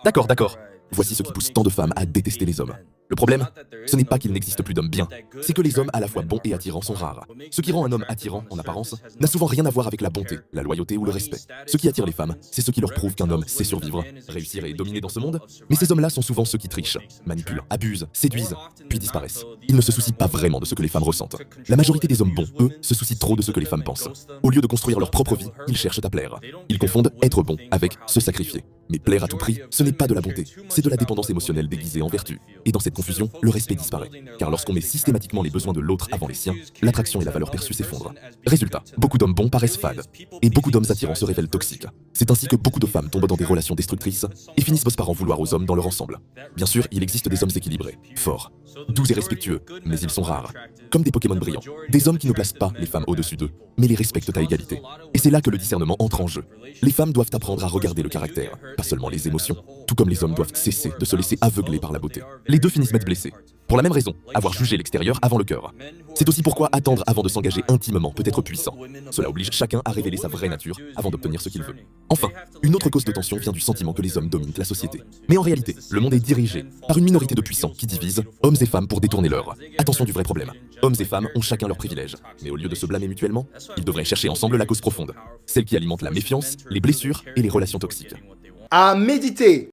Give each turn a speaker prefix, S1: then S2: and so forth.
S1: D'accord, d'accord. Voici ce qui pousse tant de femmes à détester les hommes. Le problème, ce n'est pas qu'il n'existe plus d'hommes bien, c'est que les hommes à la fois bons et attirants sont rares. Ce qui rend un homme attirant, en apparence, n'a souvent rien à voir avec la bonté, la loyauté ou le respect. Ce qui attire les femmes, c'est ce qui leur prouve qu'un homme sait survivre, réussir et dominer dans ce monde. Mais ces hommes-là sont souvent ceux qui trichent, manipulent, abusent, séduisent, puis disparaissent. Ils ne se soucient pas vraiment de ce que les femmes ressentent. La majorité des hommes bons, eux, se soucient trop de ce que les femmes pensent. Au lieu de construire leur propre vie, ils cherchent à plaire. Ils confondent être bon avec se sacrifier. Mais plaire à tout prix, ce n'est pas de la bonté, c'est de la dépendance émotionnelle déguisée en vertu. Et dans cette confusion, le respect disparaît. Car lorsqu'on met systématiquement les besoins de l'autre avant les siens, l'attraction et la valeur perçue s'effondrent. Résultat, beaucoup d'hommes bons paraissent fades. Et beaucoup d'hommes attirants se révèlent toxiques. C'est ainsi que beaucoup de femmes tombent dans des relations destructrices et finissent par en vouloir aux hommes dans leur ensemble. Bien sûr, il existe des hommes équilibrés, forts, doux et respectueux, mais ils sont rares. Comme des Pokémon brillants. Des hommes qui ne placent pas les femmes au-dessus d'eux, mais les respectent à égalité. Et c'est là que le discernement entre en jeu. Les femmes doivent apprendre à regarder le caractère, pas seulement les émotions, tout comme les hommes doivent cesser de se laisser aveugler par la beauté. Les deux finissent m'être blessés. Pour la même raison, avoir jugé l'extérieur avant le cœur. C'est aussi pourquoi attendre avant de s'engager intimement peut être puissant. Cela oblige chacun à révéler sa vraie nature avant d'obtenir ce qu'il veut. Enfin, une autre cause de tension vient du sentiment que les hommes dominent la société. Mais en réalité, le monde est dirigé par une minorité de puissants qui divisent hommes et femmes pour détourner l'heure. Attention du vrai problème. Hommes et femmes ont chacun leurs privilèges. Mais au lieu de se blâmer mutuellement, ils devraient chercher ensemble la cause profonde. Celle qui alimente la méfiance, les blessures et les relations toxiques.
S2: À méditer.